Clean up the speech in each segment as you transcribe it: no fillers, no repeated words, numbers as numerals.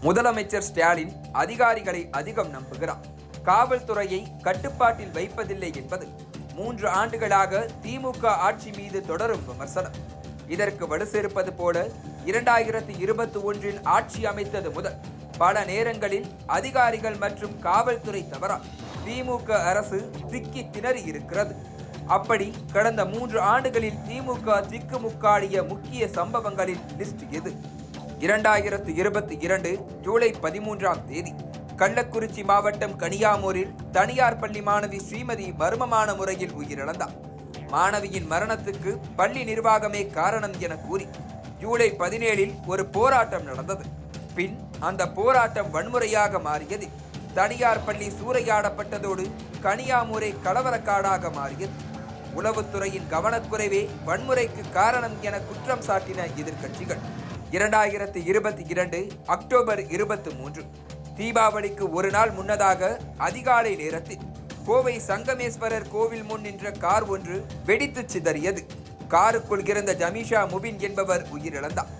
முதலமைச்சர் ஸ்டாலின் அதிகாரிகளை அதிகம் நம்புகிறார். காவல்துறையை கட்டுப்பாட்டில் வைப்பதில்லை என்பது 3 ஆண்டுகளாக திமுக ஆட்சி மீது தொடரும் விமர்சனம். இதற்கு வலு சேர்ப்பது போல 2021 ஆட்சி அமைத்தது முதல் பல நேரங்களில் அதிகாரிகள் மற்றும் காவல்துறை தவறால் திமுக அரசு திக்கி திணறி இருக்கிறது. அப்படி கடந்த 3 ஆண்டுகளில் திமுக திக்குமுக்காடிய முக்கிய சம்பவங்களின் லிஸ்ட் எது? 2022 ஜூலை 13ஆம் தேதி கள்ளக்குறிச்சி மாவட்டம் கனியாமூரில் தனியார் பள்ளி மாணவி ஸ்ரீமதி மர்மமான முறையில் உயிரிழந்தார். மாணவியின் மரணத்துக்கு பள்ளி நிர்வாகமே காரணம் என கூறி ஜூலை 17இல் ஒரு போராட்டம் நடந்தது. பின் அந்த போராட்டம் வன்முறையாக மாறியது. தனியார் பள்ளி சூறையாடப்பட்டதோடு கனியாமூரை கலவரக்காடாக மாறியது. உளவுத்துறையின் கவனக்குறைவே வன்முறைக்கு காரணம் என குற்றம் சாட்டின எதிர்க்கட்சிகள். 2022 அக்டோபர் 23 தீபாவளிக்கு ஒரு நாள் முன்னதாக அதிகாலை நேரத்தில் கோவை சங்கமேஸ்வரர் கோவில் முன் நின்ற கார் ஒன்று வெடித்து சிதறியது. காருக்குள் இருந்த ஜமீஷா முபின் என்பவர் உயிரிழந்தார்.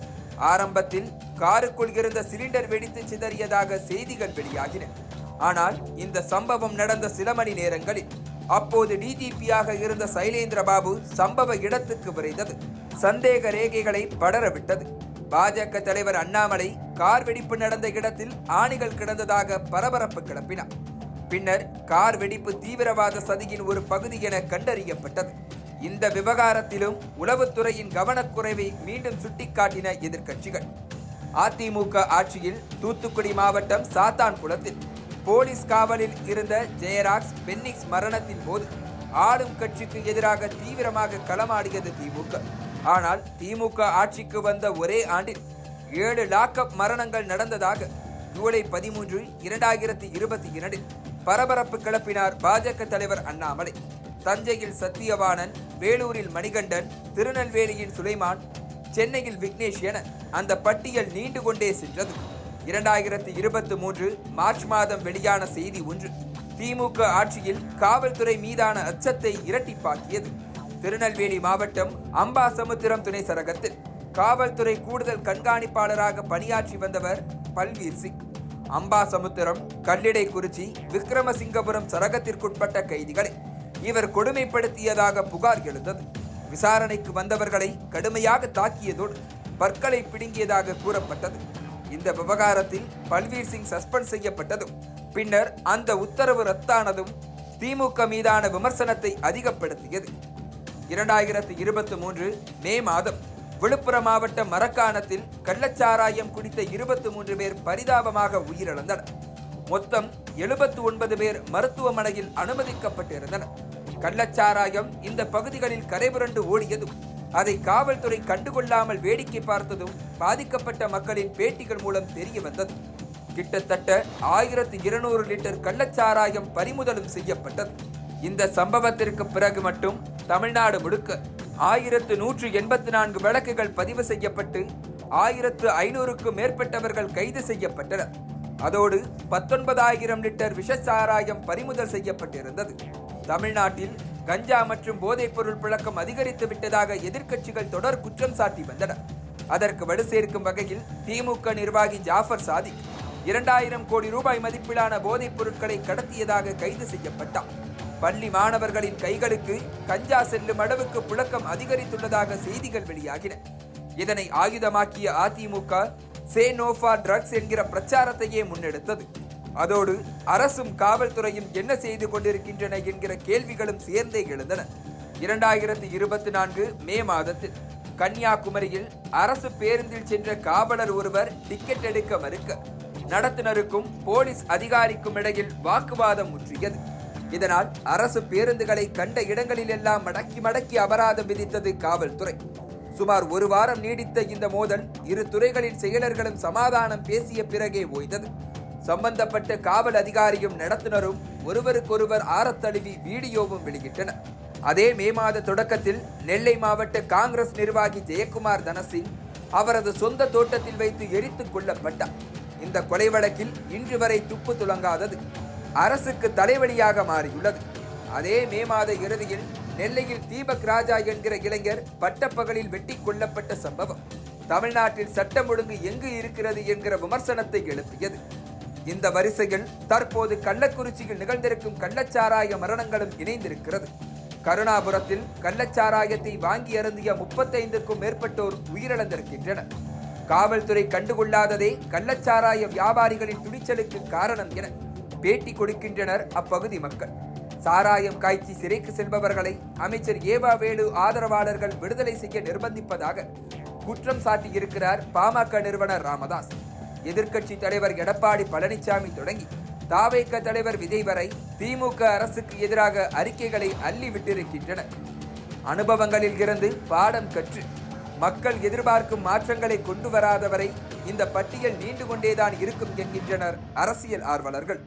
ஆரம்பத்தில் காருக்குள் இருந்த சிலிண்டர் வெடித்து சிதறியதாக செய்திகள் வெளியாகின. ஆனால் இந்த சம்பவம் நடந்த சில மணி நேரங்களில் அப்போது டிஜிபியாக இருந்த சைலேந்திர பாபு சம்பவ இடத்துக்கு விரைந்தது சந்தேக ரேகைகளை படரவிட்டது. பாஜக தலைவர் அண்ணாமலை கார் வெடிப்பு நடந்த இடத்தில் ஆணிகள் கிடந்ததாக பரபரப்பு கிளப்பினார். பின்னர் கார் வெடிப்பு தீவிரவாத சதியின் ஒரு பகுதி என கண்டறியப்பட்டது. இந்த விவகாரத்திலும் உளவுத்துறையின் கவனக்குறைவை மீண்டும் சுட்டிக்காட்டின எதிர்க்கட்சிகள். அதிமுக ஆட்சியில் தூத்துக்குடி மாவட்டம் சாத்தான்குளத்தில் போலீஸ் காவலில் இருந்த ஜெயராக்ஸ் பென்னிக்ஸ் மரணத்தின் போது ஆளும் கட்சிக்கு எதிராக தீவிரமாக களமாடியது திமுக. ஆனால் திமுக ஆட்சிக்கு வந்த ஒரே ஆண்டில் 7 லாக்அப் மரணங்கள் நடந்ததாக ஜூலை 13, 2022 பரபரப்பு கிளப்பினார் பாஜக தலைவர் அண்ணாமலை. தஞ்சையில் சத்தியவாணன், வேலூரில் மணிகண்டன், திருநெல்வேலியின் சுலைமான், சென்னையில் விக்னேஷ் என அந்த பட்டியல் நீண்டு கொண்டே சென்றது. 2023 மார்ச் மாதம் வெளியான செய்தி ஒன்று திமுக ஆட்சியில் காவல்துறை மீதான அச்சத்தை இரட்டிப்பாக்கியது. திருநெல்வேலி மாவட்டம் அம்பாசமுத்திரம் துணை சரகத்தில் காவல்துறை கூடுதல் கண்காணிப்பாளராக பணியாற்றி வந்தவர் பல்வீர் சிங். அம்பாசமுத்திரம், கல்லிடைக்குறிச்சி, விக்ரமசிங்கபுரம் சரகத்திற்குட்பட்ட கைதிகளை இவர் கொடுமைப்படுத்தியதாக புகார் எழுந்தது. விசாரணைக்கு வந்தவர்களை கடுமையாக தாக்கியதோடு பற்களை பிடுங்கியதாக கூறப்பட்டது. இந்த விவகாரத்தில் பல்வீர் சிங் சஸ்பெண்ட் செய்யப்பட்டதும் பின்னர் அந்த உத்தரவு ரத்தானதும் திமுக மீதான விமர்சனத்தை அதிகப்படுத்தியது. 2023 மே மாதம் விழுப்புரம் மாவட்டம் மரக்காணத்தில் கள்ளச்சாராயம் குடித்த 23 பேர் பரிதாபமாக உயிரிழந்தனர். மொத்தம் 79 பேர் மருத்துவமனையில் அனுமதிக்கப்பட்டிருந்தனர். கள்ளச்சாராயம் இந்த பகுதிகளில் கரைபுரண்டு ஓடியதும் அதை காவல்துறை கண்டுகொள்ளாமல் வேடிக்கை பார்த்ததும் பாதிக்கப்பட்ட மக்களின் பேட்டிகள் மூலம் தெரிய வந்தது. கிட்டத்தட்ட 1200 லிட்டர் கள்ளச்சாராயம் பறிமுதலும் செய்யப்பட்டது. இந்த சம்பவத்திற்கு பிறகு மட்டும் தமிழ்நாடு முழுக்க 1184 வழக்குகள் பதிவு செய்யப்பட்டு 1500க்கும் மேற்பட்டவர்கள் கைது செய்யப்பட்டனர். அதோடு 19,000 லிட்டர் விஷச்சாராயம் பறிமுதல் செய்யப்பட்டிருந்தது. தமிழ்நாட்டில் கஞ்சா மற்றும் போதைப்பொருள் புழக்கம் அதிகரித்து விட்டதாக எதிர்க்கட்சிகள் தொடர் குற்றம் சாட்டி வந்தனர். அதற்கு வலு சேர்க்கும் வகையில் திமுக நிர்வாகி ஜாஃபர் சாதிக் 2000 கோடி ரூபாய் மதிப்பிலான போதைப் பொருட்களை கடத்தியதாக கைது செய்யப்பட்டார். பள்ளி மாணவர்களின் கைகளுக்கு கஞ்சா செல்லும் அளவுக்கு புழக்கம் அதிகரித்துள்ளதாக செய்திகள் வெளியாகின. இதனை ஆயுதமாக்கிய AIADMK say no for drugs என்கிற பிரச்சாரத்தையே முன்னெடுத்தது. அதோடு அரசும் காவல்துறையும் என்ன செய்து கொண்டிருக்கின்றன என்கிற கேள்விகளும் சேர்ந்தே எழுந்தன. 2024 மே மாதத்தில் கன்னியாகுமரியில் அரசு பேருந்தில் சென்ற காவலர் ஒருவர் டிக்கெட் எடுக்க மறுக்க நடத்துனருக்கும் போலீஸ் அதிகாரிக்கும் இடையில் வாக்குவாதம் முற்றியது. இதனால் அரசு பேருந்துகளை கண்ட இடங்களில் எல்லாம் மடக்கி அபராதம் விதித்தது காவல்துறை. சுமார் ஒரு வாரம் நீடித்த இந்த மோதல் இரு துறைகளின் செயலர்களும் சமாதானம் பேசிய பிறகே ஓய்ந்தது. சம்பந்தப்பட்ட காவல் அதிகாரியும் நடத்துனரும் ஒருவருக்கொருவர் ஆரத்தழுவி வீடியோவும் வெளியிட்டனர். அதே மே மாத தொடக்கத்தில் நெல்லை மாவட்ட காங்கிரஸ் நிர்வாகி ஜெயக்குமார் தனசிங் அவரது சொந்த தோட்டத்தில் வைத்து எரித்துக் கொல்லப்பட்டார். இந்த கொலை வழக்கில் இன்று வரை துப்பு துலங்காதது அரசுக்கு தலைவலியாக மாறியுள்ளது. அதே மே மாத இறுதியில் நெல்லையில் தீபக் ராஜா என்கிற இளைஞர் பட்டப்பகலில் வெட்டி கொல்லப்பட்ட சம்பவம் தமிழ்நாட்டில் சட்டம் ஒழுங்கு எங்கு இருக்கிறது என்கிற விமர்சனத்தை எழுப்பியது. இந்த வரிசையில் தற்போது கள்ளக்குறிச்சியில் நிகழ்ந்திருக்கும் கள்ளச்சாராய மரணங்களும் இணைந்திருக்கிறது. கருணாபுரத்தில் கள்ளச்சாராயத்தை வாங்கி அருந்திய 35க்கும் மேற்பட்டோர் உயிரிழந்திருக்கின்றனர். காவல்துறை கண்டுகொள்ளாததே கள்ளச்சாராய வியாபாரிகளின் துணிச்சலுக்கு காரணம் என பேட்டி கொடுக்கின்றனர் அப்பகுதி மக்கள். சாராயம் காய்ச்சி சிறைக்கு செல்பவர்களை அமைச்சர் ஏவா வேலு ஆதரவாளர்கள் விடுதலை செய்ய நிர்பந்திப்பதாக குற்றம் சாட்டியிருக்கிறார் பாமக நிறுவனர் ராமதாஸ். எதிர்க்கட்சி தலைவர் எடப்பாடி பழனிசாமி தொடங்கி தாவேக தலைவர் விஜய் வரை திமுக அரசுக்கு எதிராக அறிக்கைகளை அள்ளி விட்டிருக்கின்றனர். அனுபவங்களில் இருந்து பாடம் கற்று மக்கள் எதிர்பார்க்கும் மாற்றங்களை கொண்டு வராதவரை இந்த பட்டியல் நீண்டு கொண்டேதான் இருக்கும் என்கின்றனர் அரசியல் ஆர்வலர்கள்.